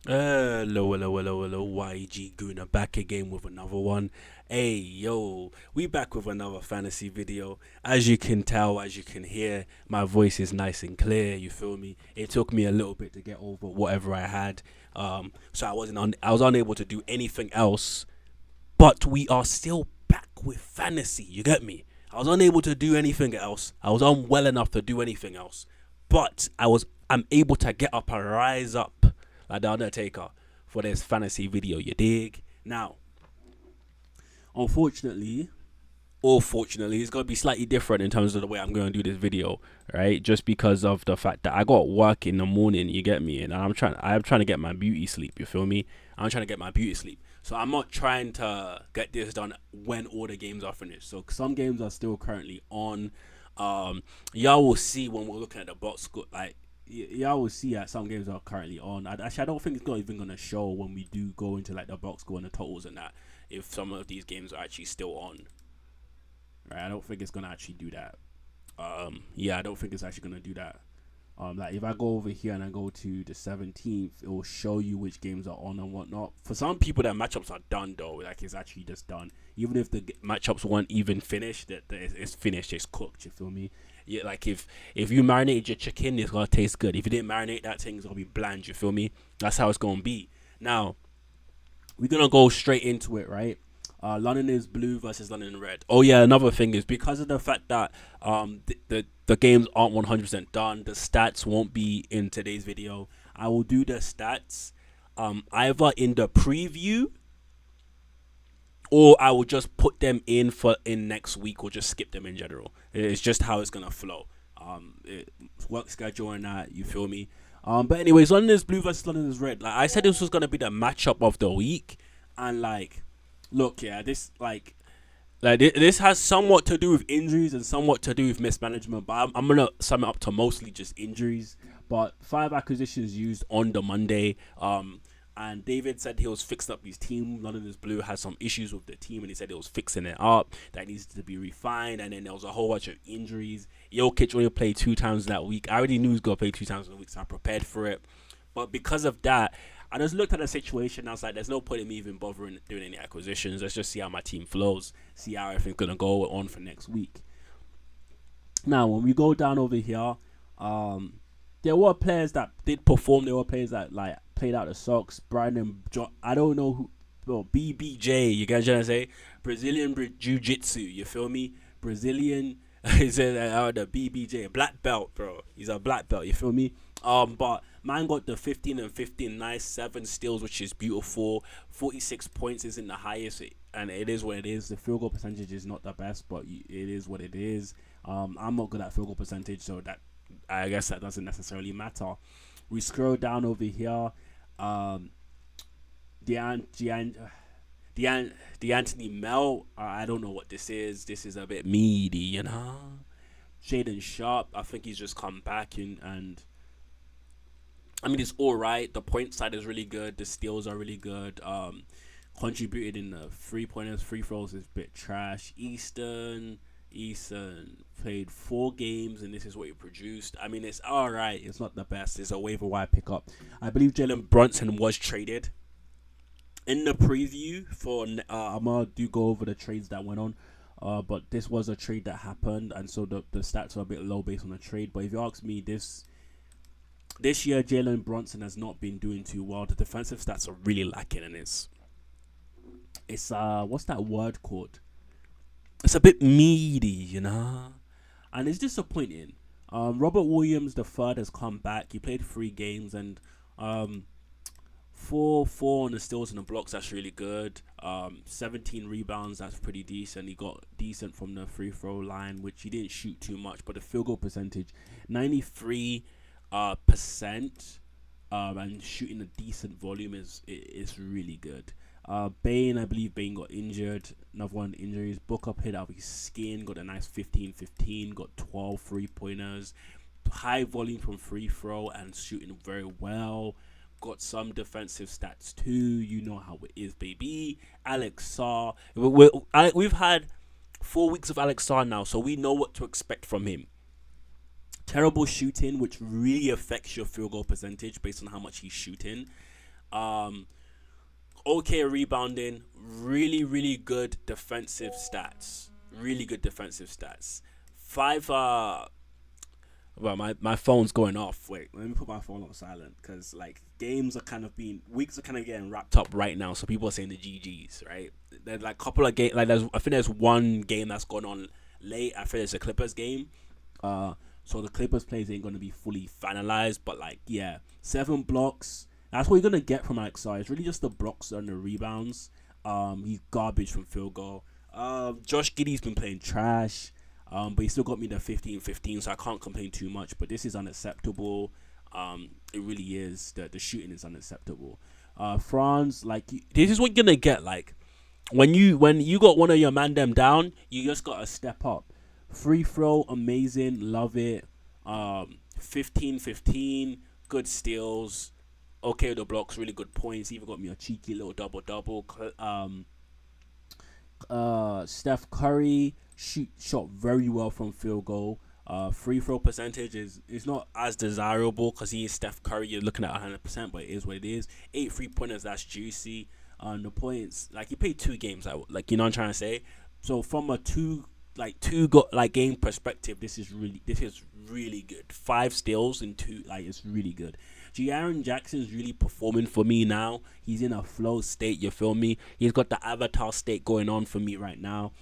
Hello, YG Gooner back again with another one. Hey, yo, we back with another fantasy video. As you can tell, as you can hear, my voice is nice and clear. You feel me? It took me a little bit to get over whatever I had, so I was unable to do anything else. But we are still back with fantasy. You get me? I was unable to do anything else. I was unwell enough to do anything else, but I'm able to get up and rise up like the Undertaker for this fantasy video. You dig? Now, unfortunately, or fortunately, it's gonna be slightly different in terms of the way I'm gonna do this video, right? Just because of the fact that I got work in the morning, you get me, and I'm trying to get my beauty sleep. You feel me? I'm trying to get my beauty sleep. So I'm not trying to get this done when all the games are finished. So some games are still currently on. Y'all will see when we're looking at the box score. Like y'all will see that some games are currently on. Actually, I don't think it's not even gonna show when we do go into like the box score and the totals and that. If some of these games are actually still on, right? I don't think it's gonna actually do that. Yeah, I don't think it's actually gonna do that. Like if I go over here and I go to the 17th, it will show you which games are on and whatnot. For some people, that matchups are done though. Like it's actually just done. Even if the matchups weren't even finished, that it's finished, it's cooked. You feel me? Yeah, like if you marinate your chicken, it's gonna taste good. If you didn't marinate that thing, it's gonna be bland. You feel me? That's how it's gonna be. Now we're gonna go straight into it, right? London is blue versus London red. Oh yeah, another thing is because of the fact that the games aren't 100% done, the stats won't be in today's video. I will do the stats either in the preview or I will just put them in next week or just skip them in general. It's just how it's gonna flow. Work schedule and that, you feel me? But anyways, London is blue versus London is red. Like I said, this was gonna be the matchup of the week, and like, look, yeah, this has somewhat to do with injuries and somewhat to do with mismanagement. But I'm gonna sum it up to mostly just injuries. But 5 acquisitions used on the Monday. And David said he was fixing up his team. London is Blue had some issues with the team, and he said he was fixing it up. That needs to be refined. And then there was a whole bunch of injuries. Jokic only played 2 times that week. I already knew he was gonna play 2 times in the week, so I prepared for it. But because of that, I just looked at the situation. And I was like, "There's no point in me even bothering doing any acquisitions. Let's just see how my team flows. See how everything's gonna go on for next week." Now, when we go down over here, there were players that did perform. There were players that like played out the socks. Brian and John, I don't know who. Well, BBJ, you guys trying to say Brazilian Jiu Jitsu? You feel me? Brazilian. He said the BBJ black belt, bro. He's a black belt. You feel me? But man got the 15 and 15, nice 7 steals, which is beautiful. 46 points isn't the highest, and it is what it is. The field goal percentage is not the best, but it is what it is. I'm not good at field goal percentage, so that I guess that doesn't necessarily matter. We scroll down over here. Um, Dean, Dean, Dean, Anthony Mel. I don't know what this is. This is a bit meaty, you know. Shaden Sharp. I think he's just come back in, and I mean it's all right. The point side is really good. The steals are really good. Contributed in the 3 pointers, free throws is a bit trash. Easton played 4 games, and this is what he produced. I mean, it's all right. It's not the best. It's a waiver wire pickup. I believe Jalen Brunson was traded in the preview for. I'm gonna do go over the trades that went on. But this was a trade that happened, and so the stats are a bit low based on the trade. But if you ask me, this year Jalen Brunson has not been doing too well. The defensive stats are really lacking, and it's what's that word called? It's a bit meaty, you know, and it's disappointing. Robert Williams the third has come back. He played 3 games and 4 on the steals and the blocks. That's really good. 17 rebounds. That's pretty decent. He got decent from the free throw line, which he didn't shoot too much, but the field goal percentage 93 percent. And shooting a decent volume is really good. Bain, I believe Bain got injured. Another one of the injuries. Booker played out of his skin. Got a nice 15-15. Got 12 3-pointers. High volume from free throw and shooting very well. Got some defensive stats too. You know how it is, baby. Alex Sarr. We've had 4 weeks of Alex Sarr now, so we know what to expect from him. Terrible shooting, which really affects your field goal percentage based on how much he's shooting. Um, okay rebounding, really good defensive stats. Really good defensive stats. Five well, my phone's going off. Wait, let me put my phone on silent because like games are kind of being weeks are kind of getting wrapped up right now. So people are saying the GGs, right? There's like a couple of game like I think there's one game that's going on late. I think it's a Clippers game. Uh, so the Clippers plays ain't gonna be fully finalized, but like yeah, 7 blocks. That's what you're gonna get from Alexar. It's really just the blocks and the rebounds. He's garbage from field goal. Josh Giddey's been playing trash. But he still got me the 15-15, so I can't complain too much. But this is unacceptable. It really is. The shooting is unacceptable. Franz, like this is what you're gonna get. Like when you got one of your man them down, you just gotta step up. Free throw, amazing, love it. 15-15, good steals. Okay, the blocks, really good points. Even got me a cheeky little double. Steph Curry shot very well from field goal. Free throw percentage is not as desirable because he is Steph Curry. You're looking at 100%, but it is what it is. 8 3-pointers, that's juicy. The points, like he played 2 games, like you know what I'm trying to say. So from a game perspective, this is really good. 5 steals and 2, like it's really good. Jaren Jackson's really performing for me now. He's in a flow state, you feel me? He's got the avatar state going on for me right now.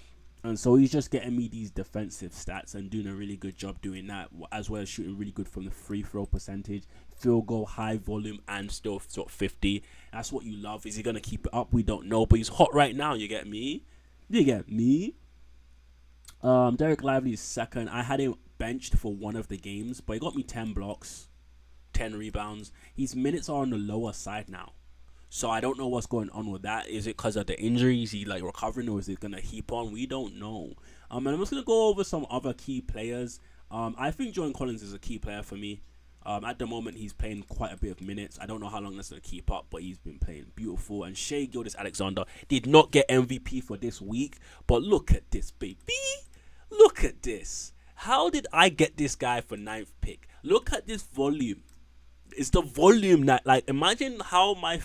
And so he's just getting me these defensive stats and doing a really good job doing that, as well as shooting really good from the free throw percentage, field goal, high volume, and still sort of 50. That's what you love. Is he going to keep it up? We don't know. But he's hot right now, you get me? You get me? Derek Lively is second. I had him benched for one of the games, but he got me 10 blocks, 10 rebounds. His minutes are on the lower side now. So I don't know what's going on with that. Is it because of the injuries he like recovering, or is it gonna heap on? We don't know. And I'm just gonna go over some other key players. I think Jordan Collins is a key player for me. At the moment he's playing quite a bit of minutes. I don't know how long that's gonna keep up, but he's been playing beautiful. And Shai Gilgeous-Alexander did not get MVP for this week, but look at this, baby. Look at this. How did I get this guy for 9th pick? Look at this volume. It's the volume that, like, imagine how my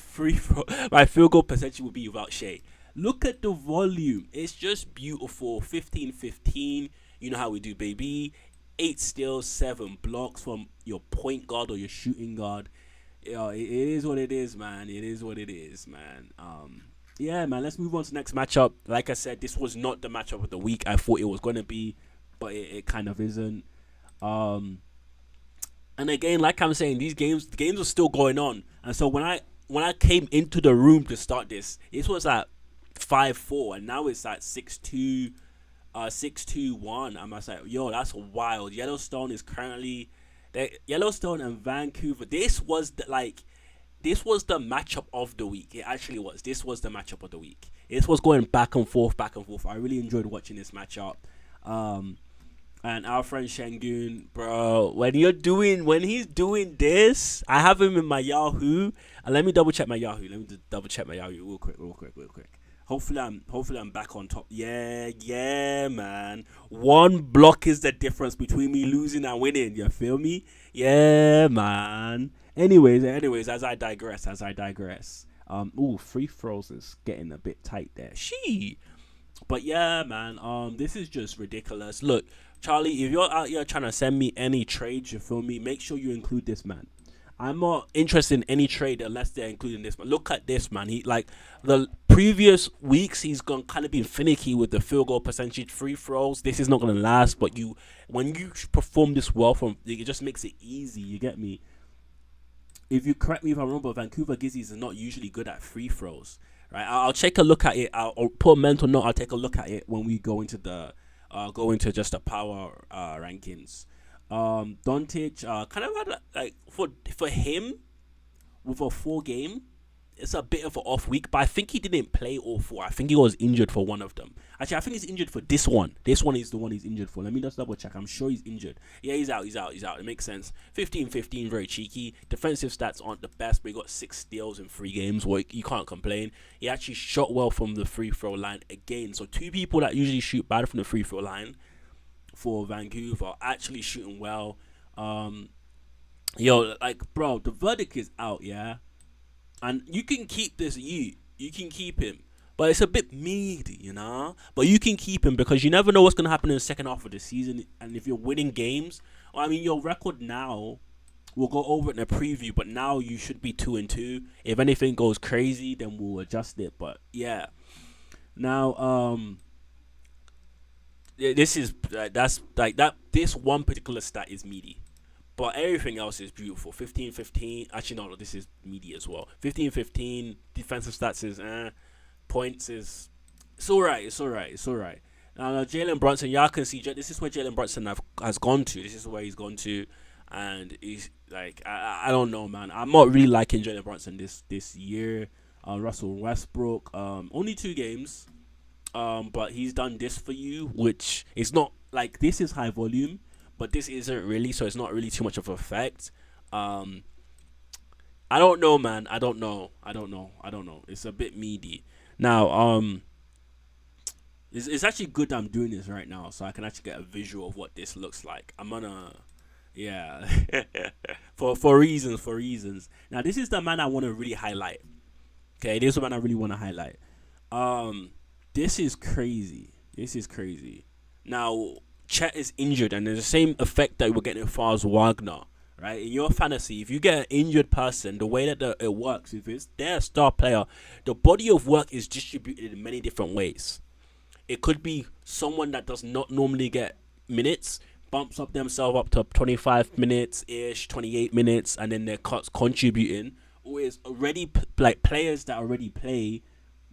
my field goal percentage would be without Shai. Look at the volume. It's just beautiful. 15-15. You know how we do, baby. 8 steals, 7 blocks from your point guard or your shooting guard. It is what it is, man. It is what it is, man. Yeah, man. Let's move on to the next matchup. Like I said, this was not the matchup of the week. I thought it was going to be, but it kind of isn't. And again, like I'm saying, the games are still going on. And so when I came into the room to start this was at 5-4, and now it's at 6-2, 6-2-1. I'm just like, yo, that's wild. Yellowstone is currently Yellowstone and Vancouver. This was the matchup of the week. It actually was. This was the matchup of the week. This was going back and forth. I really enjoyed watching this matchup. And our friend Shengun, bro, when he's doing this, I have him in my Yahoo. And let me double check my Yahoo. Real quick. Hopefully I'm back on top. Yeah, man. 1 block is the difference between me losing and winning. You feel me? Yeah, man. Anyways, as I digress. Free throws is getting a bit tight there. But yeah, man, this is just ridiculous. Look, Charlie, if you're out here trying to send me any trades, you feel me, make sure you include this man. I'm not interested in any trade unless they're including this man. Look at this, man. He, like, the previous weeks, he's gonna kind of been finicky with the field goal percentage, free throws. This is not gonna last, but when you perform this well, it just makes it easy. You get me? If you correct me if I'm wrong, but Vancouver Grizzlies are not usually good at free throws. Right, I'll take a look at it. I'll put a mental note. I'll take a look at it when we go into just the power rankings. Doncic kind of had like for him with a 4 game. It's a bit of an off week, but I think he didn't play all 4. I think he was injured for one of them. Actually, I think he's injured for this one. This one is the one he's injured for. Let me just double check. I'm sure he's injured. Yeah, he's out. It makes sense. 15-15, very cheeky. Defensive stats aren't the best, but he got 6 steals in 3 games. Well, you can't complain. He actually shot well from the free throw line again. So 2 people that usually shoot bad from the free throw line for Vancouver are actually shooting well. Like, bro, the verdict is out, yeah? And you can keep this you can keep him. But it's a bit meaty, you know. But you can keep him because you never know what's gonna happen in the second half of the season. And if you're winning games, well, I mean, your record now, we'll go over it in a preview. But now you should be 2-2. If anything goes crazy, then we'll adjust it. But yeah, now this is that's like that. This one particular stat is meaty. But everything else is beautiful. 15-15. Actually, no, this is meaty as well. 15-15. Defensive stats is points is it's all right. It's all right. It's all right. Now Jalen Brunson, y'all can see this is where Jalen Brunson has gone to. This is where he's gone to, and he's like I don't know, man. I'm not really liking Jalen Brunson this year. Russell Westbrook, only 2 games, but he's done this for you, which is not like this is high volume, but this isn't really, so it's not really too much of an effect. Um, I don't know, man. I don't know. I don't know. I don't know. It's a bit meaty. Now, it's actually good that I'm doing this right now, so I can actually get a visual of what this looks like. I'm gonna, yeah, for reasons, for reasons. Now, this is the man I want to really highlight. Okay, this is the man I really want to highlight. Um, this is crazy. This is crazy. Now, Chet is injured, and there's the same effect that we're getting as far as Wagner. Right, in your fantasy, if you get an injured person, the way that it works, if it's their star player, the body of work is distributed in many different ways. It could be someone that does not normally get minutes, bumps up themselves up to 25 minutes ish, 28 minutes, and then they're contributing. Or it's already like players that already play,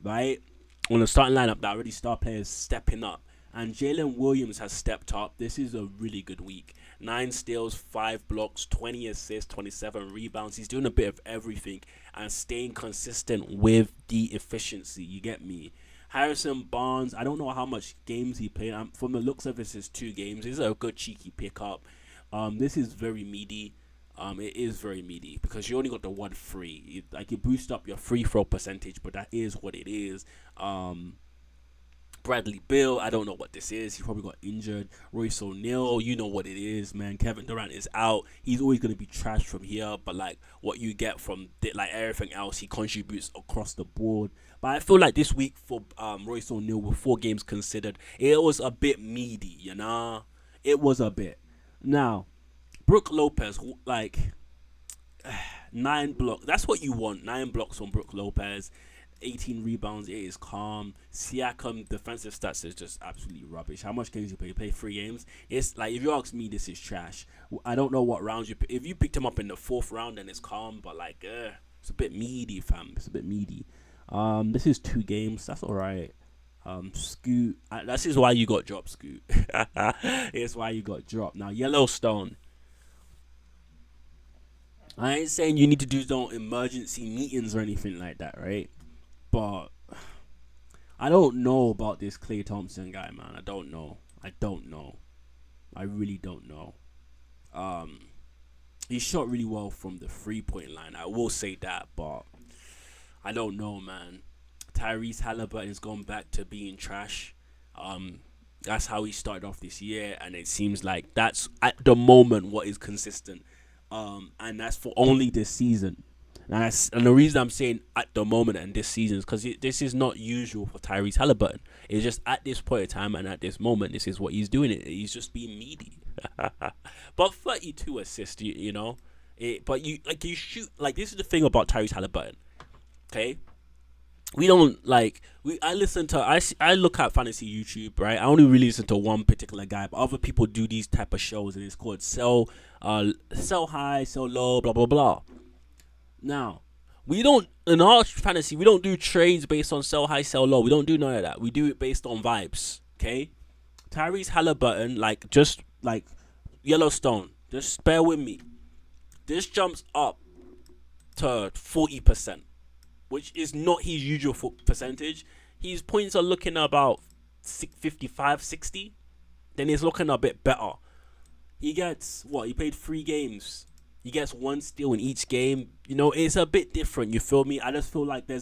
right, on the starting lineup that already star players stepping up. And Jalen Williams has stepped up. This is a really good week. 9 steals, 5 blocks, 20 assists, 27 rebounds. He's doing a bit of everything and staying consistent with the efficiency. You get me? Harrison Barnes, I don't know how much games he played. From the looks of it, it's 2 games. This is a good cheeky pickup. This is very meaty. It is very meaty because you only got the 1 free. You boost up your free throw percentage, but that is what it is. Bradley Beal, I don't know what this is. He probably got injured. Royce O'Neal, you know what it is, man. Kevin Durant is out. He's always going to be trashed from here, but like what you get from like everything else, he contributes across the board. But I feel like this week for Royce O'Neal, with 4 games considered, it was a bit meaty, you know? It was a bit. Now, Brook Lopez, like 9 blocks. That's what you want. 9 blocks from Brook Lopez. 18 rebounds. It is calm. Siakam defensive stats is just absolutely rubbish. How much games you play? You play 3 games. It's like if you ask me, this is trash. I don't know what rounds you. If you picked him up in the 4th round, then it's calm. But like, it's a bit meaty, fam. It's a bit meaty. This is 2 games. That's all right. Scoot. This is why you got dropped, Scoot. It's why you got dropped. Now Yellowstone. I ain't saying you need to do no emergency meetings or anything like that, right? But I don't know about this Klay Thompson guy, man. I don't know. I don't know. I really don't know. He shot really well from the 3-point line. I will say that, but I don't know, man. Tyrese Halliburton has gone back to being trash. That's how he started off this year, and it seems like that's at the moment what is consistent. And that's for only this season. And the reason I'm saying at the moment and this season is because this is not usual for Tyrese Halliburton. It's just at this point in time and at this moment, this is what he's doing. He's just being meaty. But 32 assists, you know. But you shoot, like, this is the thing about Tyrese Halliburton. Okay? We don't like I look at fantasy YouTube, right? I only really listen to one particular guy, but other people do these type of shows, and it's called sell high, sell low, blah blah blah. Now, we don't in our fantasy we don't do trades based on sell high, sell low. We don't do none of that. We do it based on vibes. Okay, Tyrese Halliburton, just like Yellowstone, just bear with me. This jumps up to 40%. Which is not his usual percentage. His points are looking about 55, 60. Then he's looking a bit better. He gets, he played 3 games. He gets 1 steal in each game. You know, it's a bit different, you feel me? I just feel like like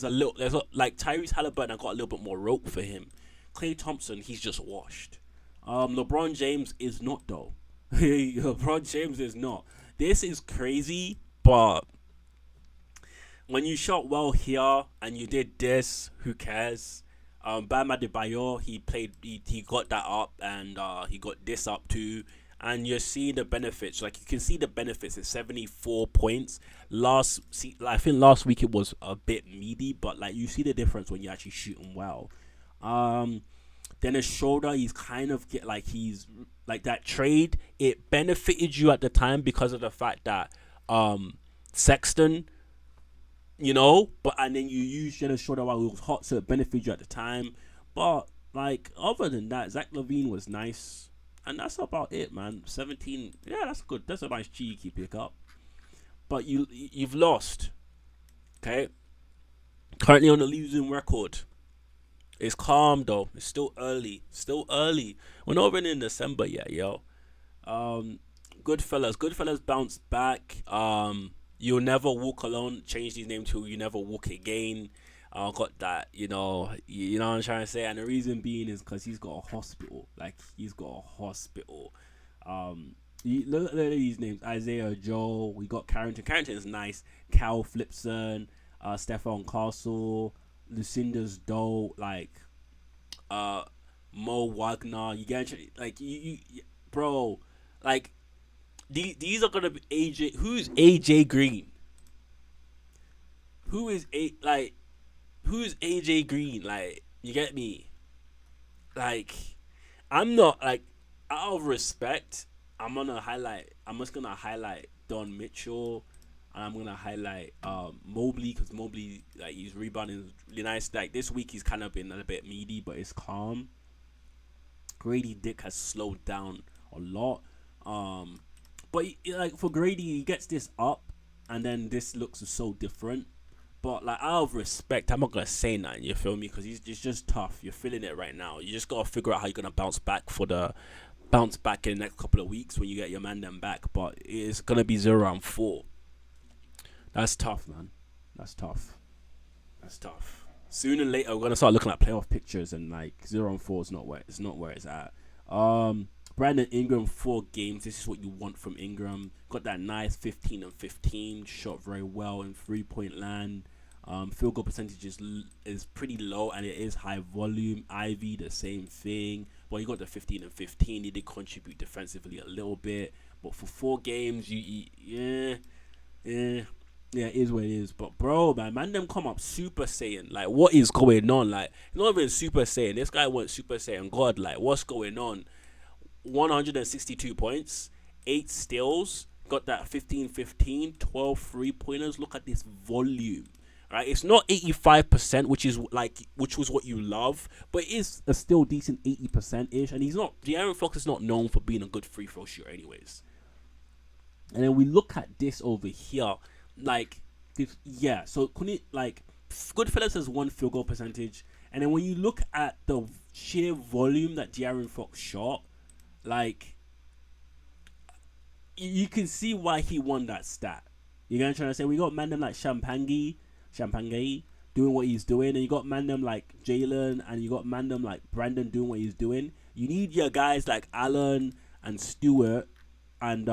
Tyrese Halliburton, I got a little bit more rope for him. Klay Thompson, he's just washed. LeBron James is not, though. LeBron James is not. This is crazy, but when you shot well here and you did this, who cares? Bam Adebayo, he got that up, and he got this up too. And you're seeing the benefits. Like, you can see the benefits at 74 points. I think last week it was a bit meaty, but like, you see the difference when you actually shoot them well. Um, then his shoulder, he's kind of get like, he's like, that trade. It benefited you at the time because of the fact that Sexton, but and then you use Jenna's shoulder while it was hot, so it benefited you at the time. But like, other than that, Zach Levine was nice, and that's about it, man. 17, yeah, that's good. That's a nice cheeky pickup. But you've lost, okay. Currently on the losing record. It's calm though. It's still early. Still early. We're not even in December yet, yo. Um, Goodfellas. Goodfellas bounced back. You'll never walk alone. Change his name to You Never Walk Again. Got that. You know what I'm trying to say. And the reason being is because he's got a hospital. Like, he's got a hospital. Look at these names: Isaiah Joe. We got Carrington. Carrington is nice. Cal Flipson. Stefan Castle. Lucinda's Doe. Like, Mo Wagner. You get, like, bro. Like, these are gonna be AJ. Who's AJ Green? Who is a like? Who's AJ Green? Like, you get me? Like, I'm not like, out of respect. I'm just gonna highlight Don Mitchell, and I'm gonna highlight Mobley, because Mobley, like, he's rebounding really nice. Like, this week he's kind of been a bit meaty, but it's calm. Grady Dick has slowed down a lot. But like, for Grady, he gets this up, and then this looks so different. But like, out of respect, I'm not gonna say nothing. You feel me? Because it's just tough. You're feeling it right now. You just gotta figure out how you're gonna bounce back in the next couple of weeks when you get your man them back. But it's gonna be 0-4. That's tough, man. That's tough. That's tough. Sooner or later, we're gonna start looking at playoff pictures, and like, 0-4 is not where it's at. Brandon Ingram, 4 games. This is what you want from Ingram. Got that nice 15 and 15. Shot very well in 3-point land. Field goal percentage is pretty low, and it is high volume. Ivy, the same thing. Well, you got the 15 and 15. He did contribute defensively a little bit, but for 4 games, yeah, it is what it is. But bro, man, them come up Super Saiyan. Like, what is going on? Like, not even Super Saiyan. This guy went Super Saiyan God. Like, what's going on? 162 points, 8 steals, got that 15-15, 12 3-pointers. Look at this volume. Right? It's not 85%, which was what you love, but it is a still decent 80%-ish. And De'Aaron Fox is not known for being a good free throw shooter anyways. And then we look at this over here. Like, so Goodfellas has 1 field goal percentage. And then when you look at the sheer volume that De'Aaron Fox shot, like, you can see why he won that stat. You're gonna try to say, we got man them like Champagne doing what he's doing, and you got man them like Jalen, and you got man them like Brandon doing what he's doing. You need your guys like Allen and Stewart and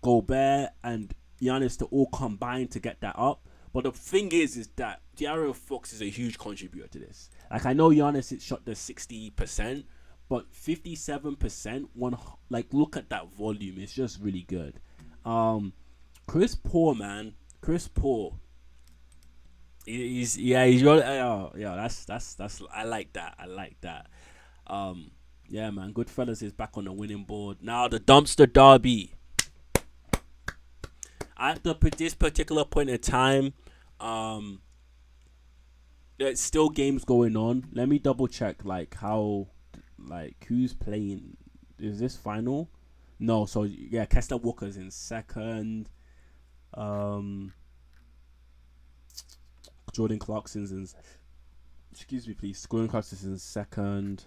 Gobert and Giannis to all combine to get that up. But the thing is that De'Aaron Fox is a huge contributor to this. Like, I know Giannis shot the 60%, but 57%, look at that volume. It's just really good. Chris Paul, man. Chris Paul. He's really, that's I like that. Yeah, man. Goodfellas is back on the winning board. Now the dumpster derby. At this particular point in time, there's still games going on. Let me double check who's playing. Is this final? No, so yeah, Kessler Walker's in second. Jordan Clarkson's in. Excuse me, please. Jordan Clarkson's in second.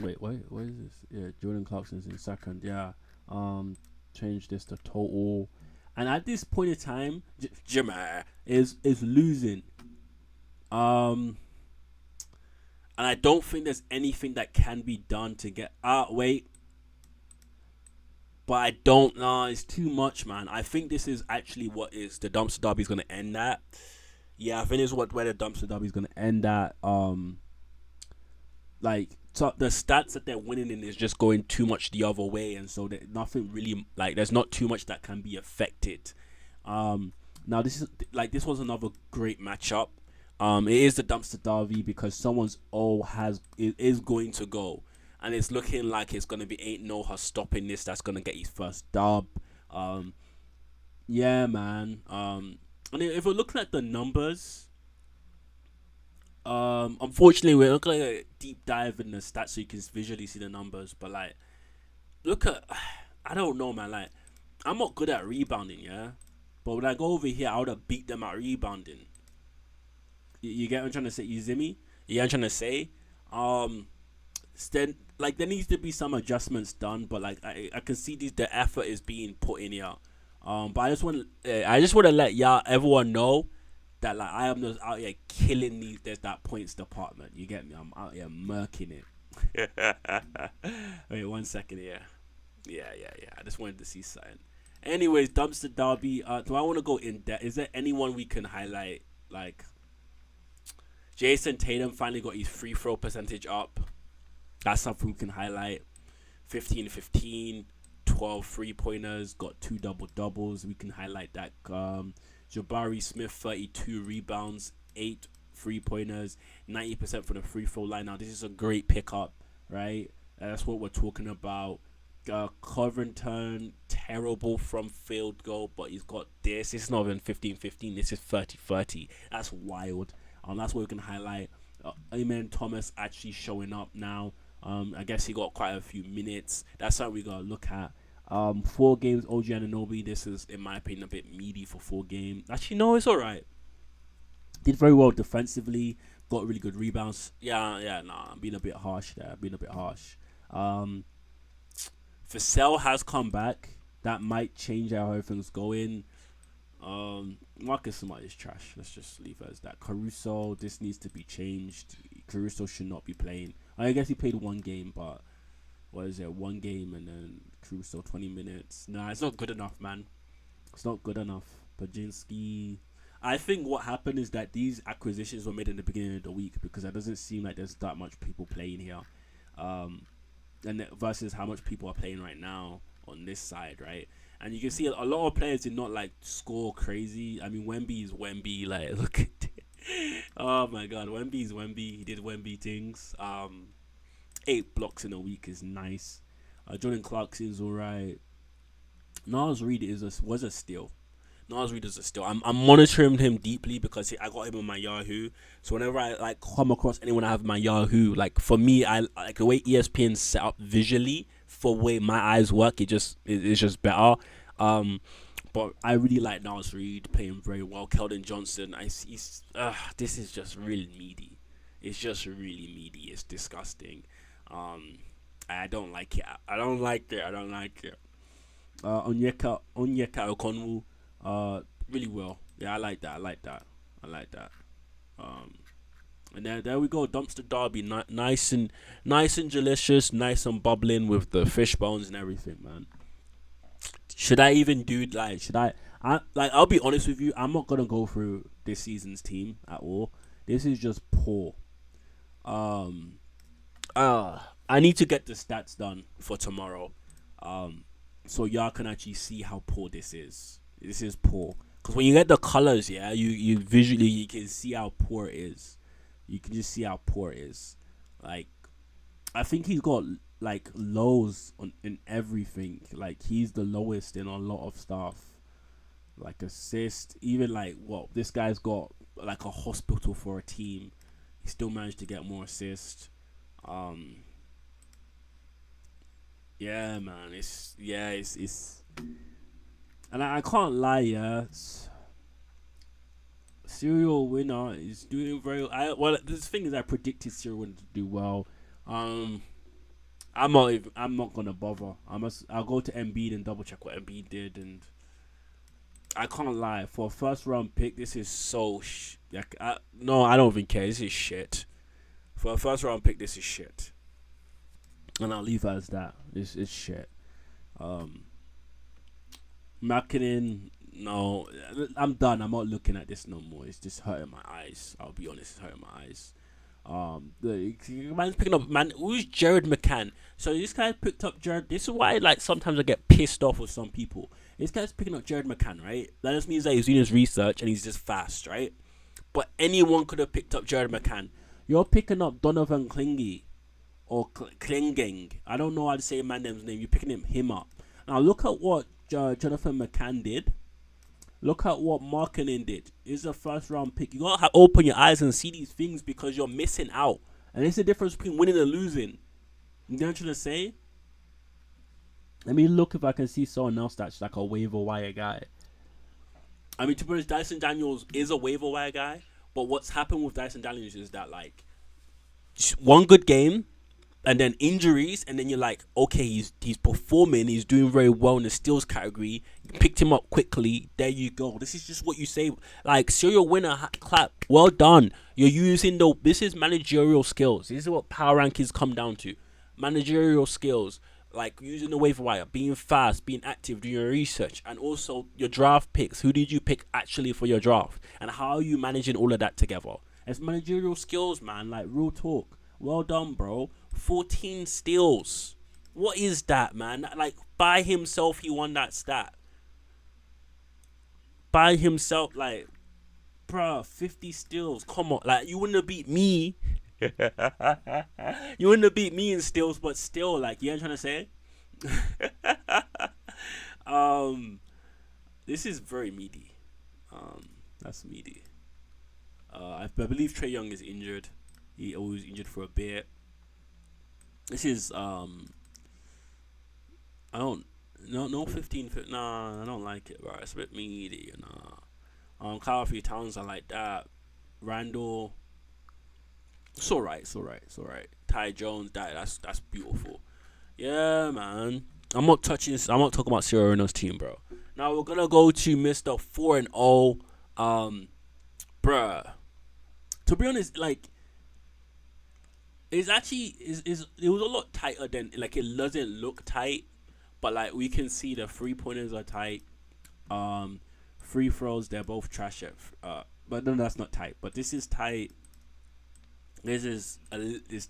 Wait, what is this? Yeah, Jordan Clarkson's in second. Yeah. Change this to total. And at this point in time, Jamar is losing. And I don't think there's anything that can be done to get. Wait. but I don't know. It's too much, man. I think this is actually what is the dumpster derby is gonna end at. Yeah, I think it's where the dumpster derby is gonna end at. Like so the stats that they're winning in is just going too much the other way, and so that nothing really like there's not too much that can be affected. Um, Now this was another great matchup. It is the dumpster derby because someone's is going to go, and it's looking like it's gonna be ain't no her stopping this. That's gonna get his first dub. Um, yeah, man. And if we're looking at the numbers, unfortunately we're not gonna deep dive in the stats so you can visually see the numbers. But like, look at, I don't know, man. Like, I'm not good at rebounding, yeah. But when I go over here, I would have beat them at rebounding. You get what I'm trying to say? You see me? Yeah, I'm trying to say. Then like there needs to be some adjustments done, but like I can see the effort is being put in here. But I just want to let y'all everyone know that like I am just out here killing these. There's that points department. You get me? I'm out here murking it. Wait 1 second here. Yeah. I just wanted to see something. Anyways, dumpster derby. Do I want to go in depth? Is there anyone we can highlight? Like Jason Tatum finally got his free throw percentage up. That's something we can highlight. 15-15, 12 3-pointers, got 2 double-doubles. We can highlight that. Jabari Smith, 32 rebounds, 8 3-pointers, 90% from the free throw line. Now, this is a great pickup, right? That's what we're talking about. Covington, terrible from field goal, but he's got this. It's not even 15-15. This is 30-30. That's wild. That's what we can highlight. Amen Thomas actually showing up now. I guess he got quite a few minutes. That's something we gotta look at. 4 games, OG Anunoby. This is, in my opinion, a bit meaty for 4 games. Actually, no, it's alright. Did very well defensively. Got really good rebounds. Nah, I'm being a bit harsh there. Vassell has come back. That might change how everything's going. Marcus Smart is trash. Let's just leave it as that. Caruso, this needs to be changed. Caruso should not be playing. I guess he played 1 game, but what is it? 1 game and then Caruso 20 minutes. Nah, it's not good enough, man. It's not good enough. Pajinski. I think what happened is that these acquisitions were made in the beginning of the week because it doesn't seem like there's that much people playing here. And versus how much people are playing right now on this side, right? And you can see a lot of players did not like score crazy. I mean, Wemby is Wemby. Like, look at it. Oh my God, Wemby is Wemby. He did Wemby things. 8 blocks in a week is nice. Jordan Clarkson's alright. Nas Reed was a steal. Nas Reed is a steal. I'm monitoring him deeply because I got him on my Yahoo. So whenever I like come across anyone I have my Yahoo, like for me, I like the way ESPN's set up visually for the way my eyes work. It's just better. But I really like Nas Reed playing very well. Keldon Johnson, this is just really meaty. It's just really meaty. It's disgusting. I don't like it. Onyeka Okonwu, really well. Yeah, I like that. And there we go, dumpster derby, nice and delicious, nice and bubbling with the fish bones and everything, man. Should I even do I'll be honest with you, I'm not gonna go through this season's team at all. This is just poor. I need to get the stats done for tomorrow. So y'all can actually see how poor this is. This is poor. Because when you get the colors, yeah, you visually you can see how poor it is. You can just see how poor it is. Like, I think he's got like lows in everything. Like, he's the lowest in a lot of stuff. Like assist, even like what this guy's got like a hospital for a team. He still managed to get more assists. Yeah, man. It's and I can't lie, yeah. Serial winner is doing very well. The thing is, I predicted Serial winner to do well. I'm not gonna bother. I'll go to Embiid and double check what Embiid did, and I can't lie. For a first round pick, this is so no, I don't even care. This is shit. For a first round pick, this is shit. And I'll leave it as that. It's shit. Marketing, no, I'm done. I'm not looking at this no more. It's just hurting my eyes. I'll be honest, it's hurting my eyes. The man's picking up man. Who's Jared McCann? So this guy picked up Jared. This is why like sometimes I get pissed off with some people. This guy's picking up Jared McCann, right? That just means that he's doing his research and he's just fast, right? But anyone could have picked up Jared McCann. You're picking up Donovan Klingy or Klinging. I don't know how to say man's name. You're picking him up. Now look at what Jonathan McCann did. Look at what Markkinen did. He's a first round pick. You gotta open your eyes and see these things because you're missing out. And it's the difference between winning and losing. You know what I'm trying to say? Let me look if I can see someone else that's like a waiver wire guy. I mean, to be honest, Dyson Daniels is a waiver wire guy. But what's happened with Dyson Daniels is that like one good game and then injuries, and then you're like, okay, he's performing, he's doing very well in the steals category. You picked him up quickly. There you go. This is just what you say. Like, serial winner, clap. Well done. You're using this is managerial skills. This is what power rankings come down to. Managerial skills, like using the waiver wire, being fast, being active, doing your research, and also your draft picks. Who did you pick actually for your draft, and how are you managing all of that together? It's managerial skills, man. Like real talk. Well done, bro. 14 steals. What is that, man? Like, by himself, he won that stat. By himself, like, bruh, 50 steals. Come on. Like, you wouldn't have beat me. You wouldn't have beat me in steals, but still, like, you know what I'm trying to say? um, this is very meaty. That's meaty. I believe Trae Young is injured. He always injured for a bit. This is I don't no 15 foot. Nah, I don't like it, bro. It's a bit meaty, Carl Towns are like that. Randall, it's alright, it's alright. Ty Jones, that's beautiful. Yeah, man. I'm not touching this. I'm not talking about Sierra Reynolds' team, bro. Now we're gonna go to Mr. 4-0. Bruh. To be honest, like it's actually is it was a lot tighter than like it doesn't look tight, but like we can see the 3 pointers are tight. Um, Free throws they're both trash at. But no, that's not tight. But this is tight. This is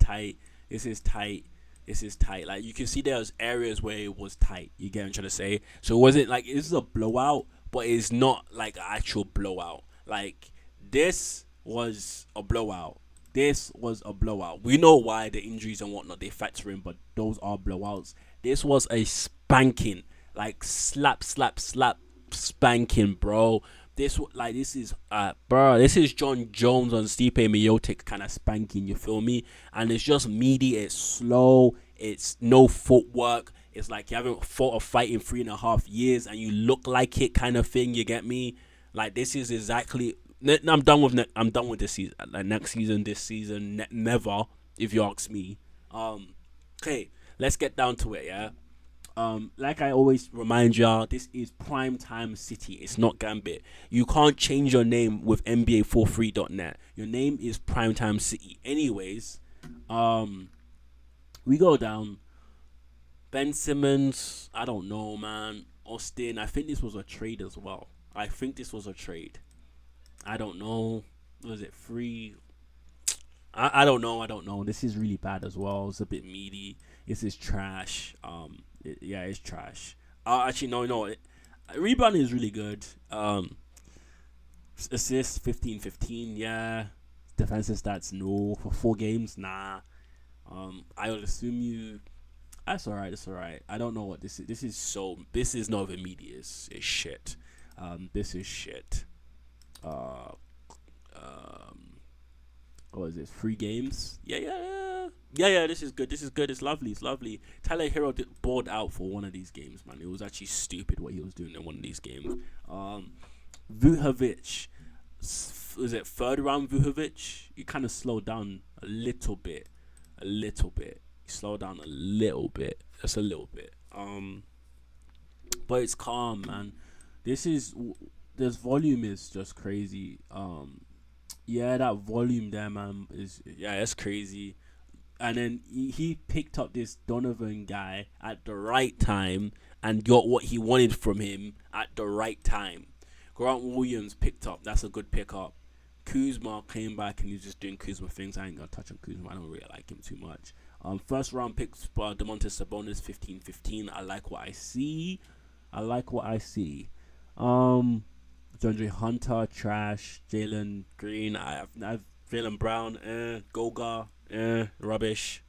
tight. This is tight. This is tight. Like you can see there's areas where it was tight. You get what I'm trying to say? So it wasn't like this is a blowout, but it's not like an actual blowout. Like this was a blowout. This was a blowout. We know why the injuries and whatnot they factor in, but those are blowouts. This was a spanking, like slap, slap, slap, spanking, bro. This is John Jones on Stipe Miocic kind of spanking. You feel me? And it's just meaty. It's slow. It's no footwork. It's like you haven't fought a fight in 3.5 years, and you look like it, kind of thing. You get me? Like this is exactly. I'm done with. I'm done with this season. Like next season, this season, never. If you ask me. Okay, let's get down to it. Yeah. Like I always remind y'all, this is Prime Time City. It's not Gambit. You can't change your name with NBA43.net. Your name is Prime Time City. Anyways, we go down. Ben Simmons, I don't know, man. Austin, I think this was a trade as well. I think this was a trade. I don't know. Was it free? I don't know. I don't know. This is really bad as well. It's a bit meaty. This is trash. Yeah, it's trash. Actually, no. Rebounding is really good. Assists 15-15. Yeah. Defensive stats no. For 4 games, nah. I would assume you. That's alright. That's alright. I don't know what this is. This is not even media. It's shit. This is shit. What is this? 3 games? Yeah. This is good. This is good. It's lovely. It's lovely. Tyler Hero bored out for one of these games, man. It was actually stupid what he was doing in one of these games. Vujovic, was it third round Vujovic? He kind of slowed down a little bit. He slowed down a little bit. Just a little bit. But it's calm, man. This volume is just crazy. Yeah, that volume there, man, it's crazy. and then he picked up this Donovan guy at the right time and got what he wanted from him at the right time. Grant Williams picked up. That's a good pickup. Kuzma came back and he's just doing Kuzma things. I ain't gonna touch on Kuzma. I don't really like him too much. First round picks, Domantas Sabonis 15-15. I like what I see. I like what I see. DeAndre Hunter, trash. Jalen Green, I've Jalen Brown, Goga, rubbish.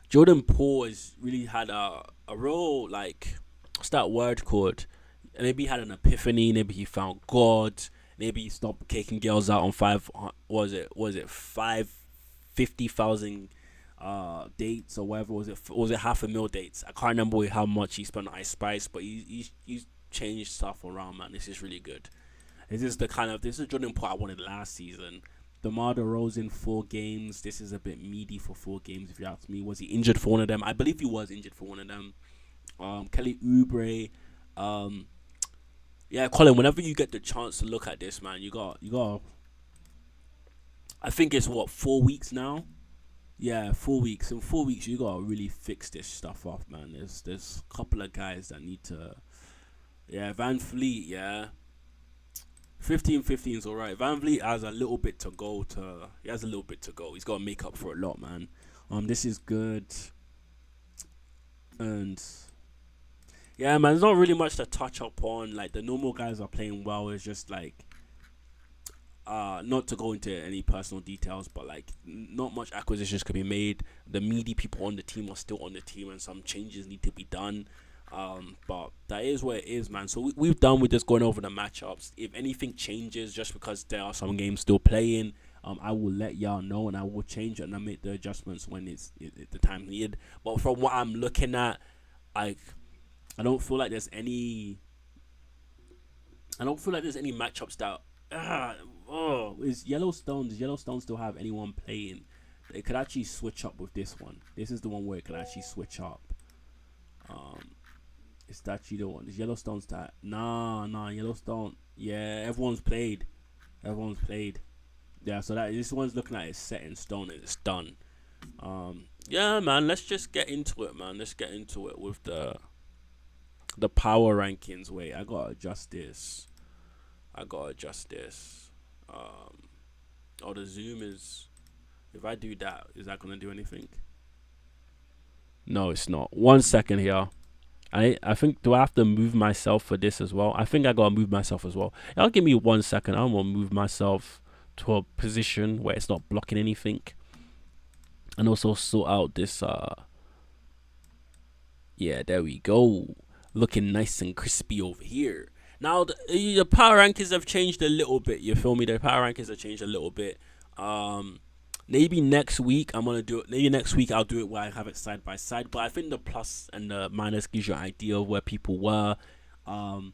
Jordan Poole has really had a real, like, what's that word called? Maybe he had an epiphany. Maybe he found God. Maybe he stopped kicking girls out on was it 550,000 dates or whatever? Was it half a mil dates? I can't remember how much he spent on Ice Spice, but he's changed stuff around, man. This is really good. This is Jordan Poole I wanted last season. DeMar DeRozan 4 games. This is a bit meaty for 4 games if you ask me. Was he injured for one of them? I believe he was injured for one of them. Kelly Oubre. Yeah, Colin. Whenever you get the chance to look at this, man, you got. I think it's 4 weeks now. Yeah, 4 weeks. In 4 weeks, you gotta really fix this stuff off, man. There's a couple of guys that need to. Yeah, Van Fleet. Yeah. 15-15 is alright. Van Vliet has a little bit to go. He has a little bit to go. He's got to make up for a lot, man. This is good. And yeah, man, there's not really much to touch up on. Like, the normal guys are playing well. It's just like, not to go into any personal details, but like, not much acquisitions could be made. The meaty people on the team are still on the team, and some changes need to be done. But that is what it is, man. So we've done with just going over the matchups. If anything changes, just because there are some games still playing, I will let y'all know, and I will change it and I make the adjustments when it's the time needed. But from what I'm looking at, I don't feel like there's any. I don't feel like there's any matchups that. Is Yellowstone? Does Yellowstone still have anyone playing? It could actually switch up with this one. This is the one where it can actually switch up. Is that you the one? Is Yellowstone's that? Nah, Yellowstone. Yeah, everyone's played. Yeah, so that this one's looking at it's set in stone and it's done. Yeah, man, let's just get into it, man. Let's get into it with the power rankings. Wait, I gotta adjust this. The zoom is. If I do that, is that gonna do anything? No, it's not. 1 second here. I think, do I have to move myself for this as well? I think I gotta move myself as well. Y'all give me 1 second. I'm gonna move myself to a position where it's not blocking anything, and also sort out this. Yeah, there we go. Looking nice and crispy over here. Now the power rankings have changed a little bit. You feel me? The power rankings have changed a little bit. Maybe next week I'm gonna do it. Maybe next week I'll do it where I have it side by side. But I think the plus and the minus gives you an idea of where people were. Now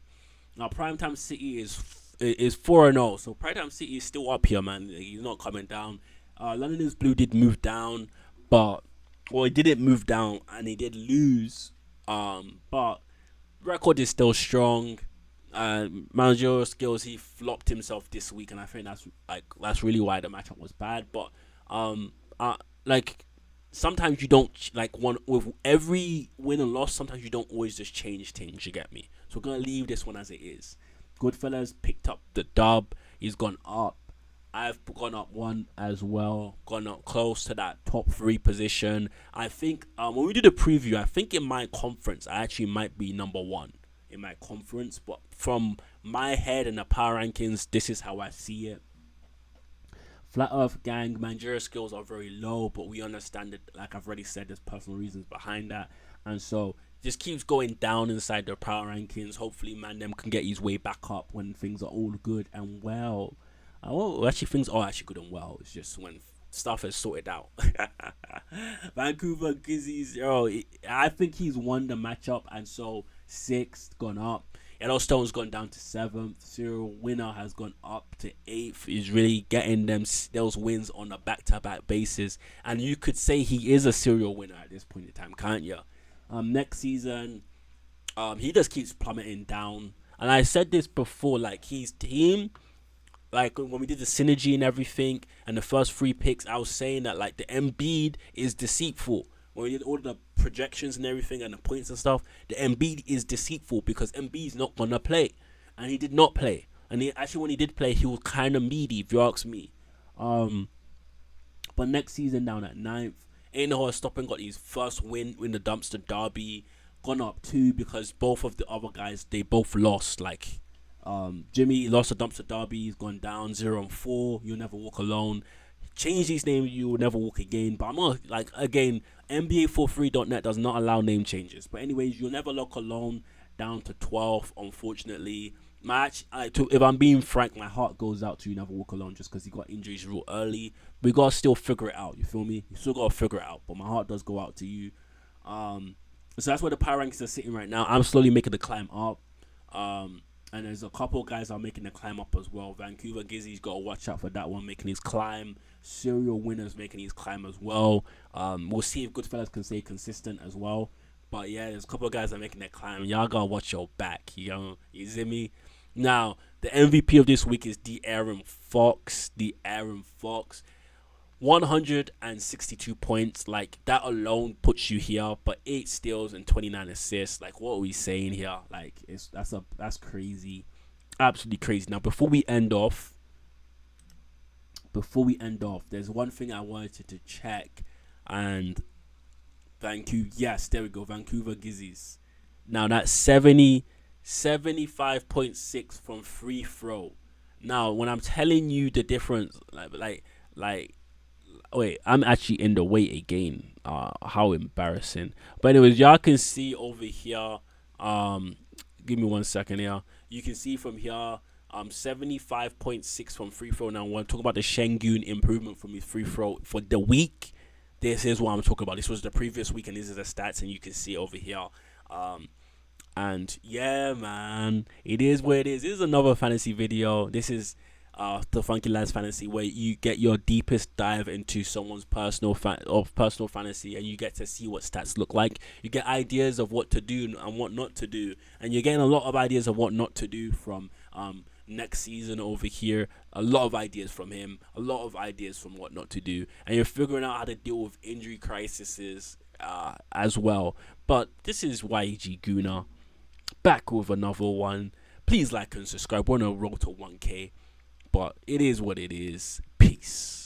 Primetime City is 4-0, so Primetime City is still up here, man. He's not coming down. London is Blue did move down, but he didn't move down and he did lose. But record is still strong. Managerial skills, he flopped himself this week, and I think that's really why the matchup was bad. But like sometimes you don't with every win and loss. Sometimes you don't always just change things. You get me? So we're gonna leave this one as it is. Goodfellas picked up the dub. He's gone up. I've gone up one as well. Gone up close to that top 3 position. I think when we do the preview, I think in my conference I actually might be number 1 in my conference. But from my head and the power rankings, this is how I see it. Flat Earth Gang, managerial skills are very low, but we understand that, like I've already said, there's personal reasons behind that. And so just keeps going down inside the power rankings. Hopefully, man, them can get his way back up when things are all good and well. Things are actually good and well. It's just when stuff is sorted out. Vancouver Grizzlies, I think he's won the matchup, and so 6th gone up. Yellowstone's gone down to 7th. Serial winner has gone up to 8th. He's really getting those wins on a back-to-back basis, and you could say he is a serial winner at this point in time, can't you? Next season, he just keeps plummeting down. And I said this before, like his team like when we did the synergy and everything, and the first 3 picks, I was saying that like the Embiid is deceitful. When we did all the projections and everything and the points and stuff, the Embiid is deceitful because Embiid's not gonna play, and he did not play. And he, actually, when he did play, he was kind of meaty, if you ask me. Um, but next season down at ninth, ain't no stopping. Got his first win in the dumpster derby. Gone up 2 because both of the other guys they both lost. Like Jimmy lost the dumpster derby. He's gone down 0-4. You'll never walk alone. Change these names. You will never walk again. But I'm gonna like again. NBA43.net does not allow name changes. But anyways, you'll never walk alone. Down to 12. Unfortunately, if I'm being frank, my heart goes out to you never walk alone just because he got injuries real early. We gotta still figure it out. You feel me? You still gotta figure it out. But my heart does go out to you. So that's where the power rankings are sitting right now. I'm slowly making the climb up. And there's a couple of guys that are making the climb up as well. Vancouver Gizzy's got to watch out for that one, making his climb. Serial Winners making his climb as well. We'll see if Goodfellas can stay consistent as well. But yeah, there's a couple of guys that are making that climb. Y'all gotta watch your back, you see me? Now, the MVP of this week is the Aaron Fox. 162 points. Like, that alone puts you here. But 8 steals and 29 assists. Like, what are we saying here? Like, that's crazy. Absolutely crazy. Now, before we end off, there's one thing I wanted to check. And yes, there we go. Vancouver Gizzies. Now, that's 75.6 from free throw. Now, when I'm telling you the difference, like, wait, I'm actually in the weight again. How embarrassing. But anyways, y'all can see over here. Give me 1 second here. You can see from here. 75.6 from free throw. Now, when I talk about the Şengün improvement from his free throw for the week, this is what I'm talking about. This was the previous week, and these are the stats, and you can see over here. And yeah, man, it is what it is. This is another fantasy video. This is the Funky Lads Fantasy, where you get your deepest dive into someone's personal fantasy, and you get to see what stats look like. You get ideas of what to do and what not to do, and you're getting a lot of ideas of what not to do from next season over here. A lot of ideas from him, a lot of ideas from what not to do, and you're figuring out how to deal with injury crises as well. But this is yeggooner, back with another one. Please like and subscribe. We're on a road to 1K. But it is what it is. Peace.